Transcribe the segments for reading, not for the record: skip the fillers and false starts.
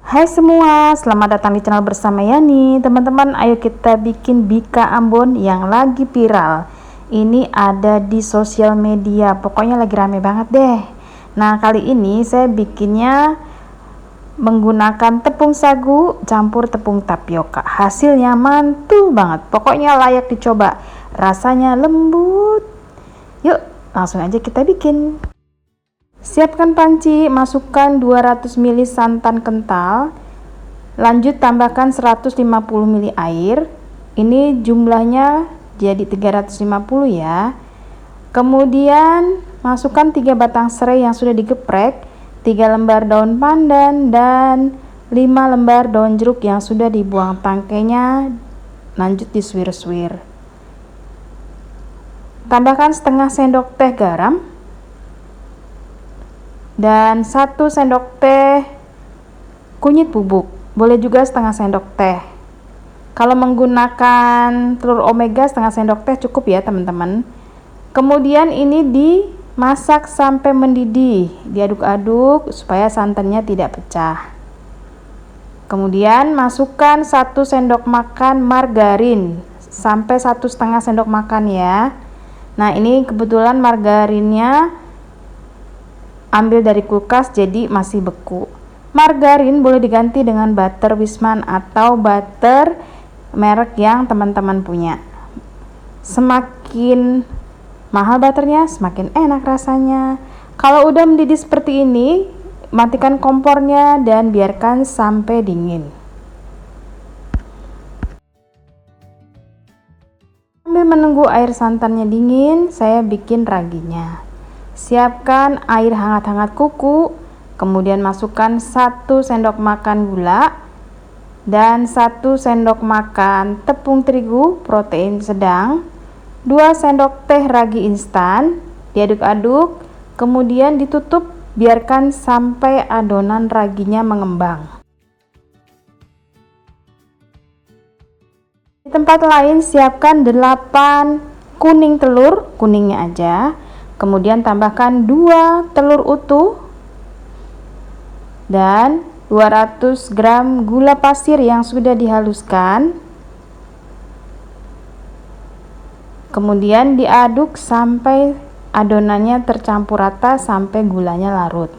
Hai semua, selamat datang di channel bersama Yani. Teman-teman, ayo kita bikin bika Ambon yang lagi viral. Ini ada di sosial media, pokoknya lagi rame banget deh. Nah, kali ini saya bikinnya menggunakan tepung sagu campur tepung tapioka. Hasilnya mantul banget, pokoknya layak dicoba. Rasanya lembut. Yuk, langsung aja kita bikin. Siapkan panci, masukkan 200 ml santan kental, lanjut tambahkan 150 ml air. Ini jumlahnya jadi 350 ya. Kemudian masukkan 3 batang serai yang sudah digeprek, 3 lembar daun pandan, dan 5 lembar daun jeruk yang sudah dibuang tangkainya. Lanjut disuir-suir. Tambahkan setengah sendok teh garam dan 1 sendok teh kunyit bubuk, boleh juga setengah sendok teh. Kalau menggunakan telur omega setengah sendok teh cukup ya teman-teman. Kemudian ini dimasak sampai mendidih, diaduk-aduk supaya santannya tidak pecah. Kemudian masukkan 1 sendok makan margarin sampai 1,5 sendok makan ya. Nah, ini kebetulan margarinnya ambil dari kulkas jadi masih beku. Margarin boleh diganti dengan butter Wisman atau butter merek yang teman-teman punya. Semakin mahal butternya, semakin enak rasanya. Kalau udah mendidih seperti ini, matikan kompornya dan biarkan sampai dingin. Sambil menunggu air santannya dingin, saya bikin raginya. Siapkan air hangat-hangat kuku, kemudian masukkan 1 sendok makan gula dan 1 sendok makan tepung terigu protein sedang, 2 sendok teh ragi instan, diaduk-aduk, kemudian ditutup, biarkan sampai adonan raginya mengembang. Di tempat lain siapkan 8 kuning telur, kuningnya aja. Kemudian tambahkan 2 telur utuh dan 200 gram gula pasir yang sudah dihaluskan. Kemudian diaduk sampai adonannya tercampur rata sampai gulanya larut.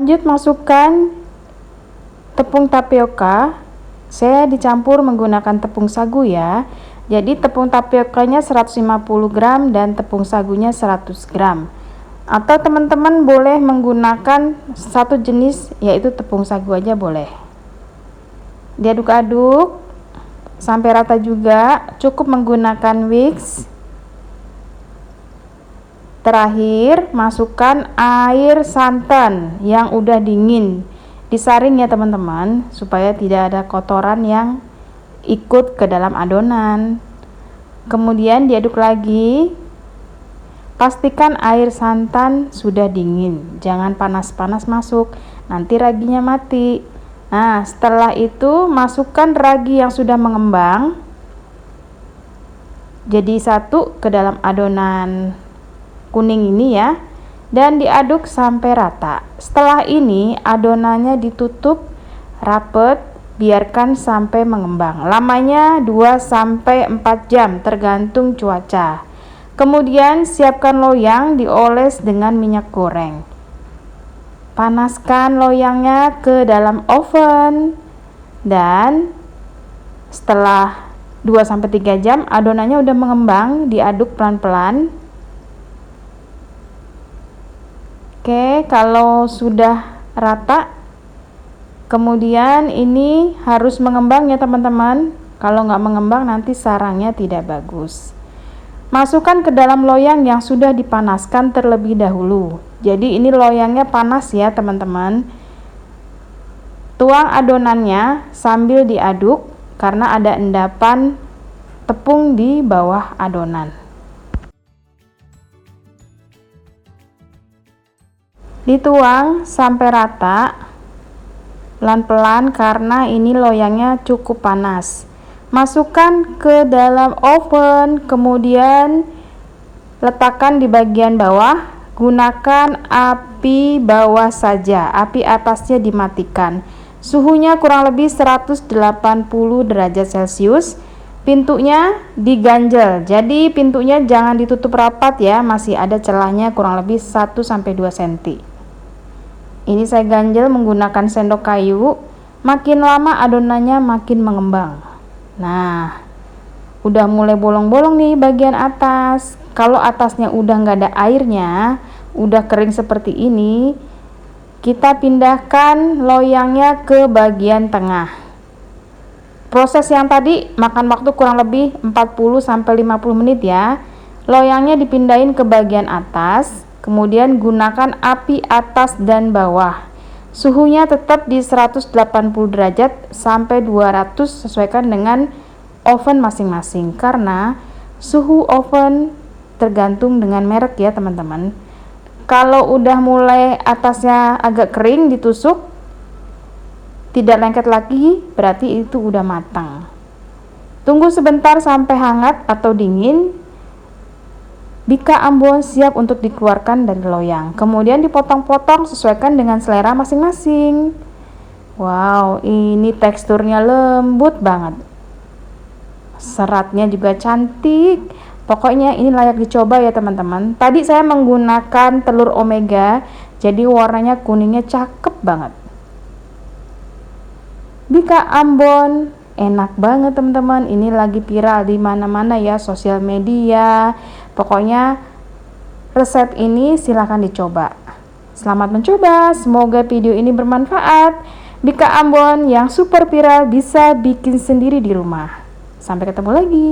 Lanjut masukkan tepung tapioka. Saya dicampur menggunakan tepung sagu ya. Jadi tepung tapiokanya 150 gram dan tepung sagunya 100 gram. Atau teman-teman boleh menggunakan satu jenis yaitu tepung sagu aja boleh. Diaduk-aduk sampai rata juga, cukup menggunakan whisk. Terakhir, masukkan air santan yang udah dingin. Disaring ya teman-teman, supaya tidak ada kotoran yang ikut ke dalam adonan. Kemudian diaduk lagi. Pastikan air santan sudah dingin, jangan panas-panas masuk, nanti raginya mati. Nah, setelah itu masukkan ragi yang sudah mengembang jadi satu ke dalam adonan kuning ini ya, dan diaduk sampai rata. Setelah ini adonannya ditutup rapet, biarkan sampai mengembang. Lamanya 2-4 jam tergantung cuaca. Kemudian siapkan loyang, dioles dengan minyak goreng. Panaskan loyangnya ke dalam oven dan setelah 2-3 jam adonannya udah mengembang, diaduk pelan-pelan. Oke, kalau sudah rata, kemudian ini harus mengembang ya teman-teman. Kalau nggak mengembang nanti sarangnya tidak bagus. Masukkan ke dalam loyang yang sudah dipanaskan terlebih dahulu. Jadi ini loyangnya panas ya teman-teman. Tuang adonannya sambil diaduk karena ada endapan tepung di bawah adonan. Dituang sampai rata pelan-pelan karena ini loyangnya cukup panas. Masukkan ke dalam oven, kemudian letakkan di bagian bawah. Gunakan api bawah saja, api atasnya dimatikan. Suhunya kurang lebih 180 derajat Celcius. Pintunya diganjel, jadi pintunya jangan ditutup rapat ya, masih ada celahnya kurang lebih 1-2 cm. Ini saya ganjel menggunakan sendok kayu. Makin lama adonannya makin mengembang. Nah, udah mulai bolong-bolong nih bagian atas. Kalau atasnya udah nggak ada airnya, udah kering seperti ini, kita pindahkan loyangnya ke bagian tengah. Proses yang tadi makan waktu kurang lebih 40-50 menit ya. Loyangnya dipindahin ke bagian atas, kemudian gunakan api atas dan bawah. Suhunya tetap di 180 derajat sampai 200, sesuaikan dengan oven masing-masing, karena suhu oven tergantung dengan merek ya teman-teman. Kalau udah mulai atasnya agak kering, ditusuk tidak lengket lagi, berarti itu udah matang. Tunggu sebentar sampai hangat atau dingin. Bika Ambon siap untuk dikeluarkan dari loyang. Kemudian dipotong-potong sesuaikan dengan selera masing-masing. Wow, ini teksturnya lembut banget. Seratnya juga cantik. Pokoknya ini layak dicoba ya teman-teman. Tadi saya menggunakan telur omega, jadi warnanya kuningnya cakep banget. Bika Ambon enak banget teman-teman. Ini lagi viral di mana-mana ya, sosial media. Pokoknya resep ini silahkan dicoba. Selamat mencoba, semoga video ini bermanfaat. Bika Ambon yang super viral bisa bikin sendiri di rumah. Sampai ketemu lagi.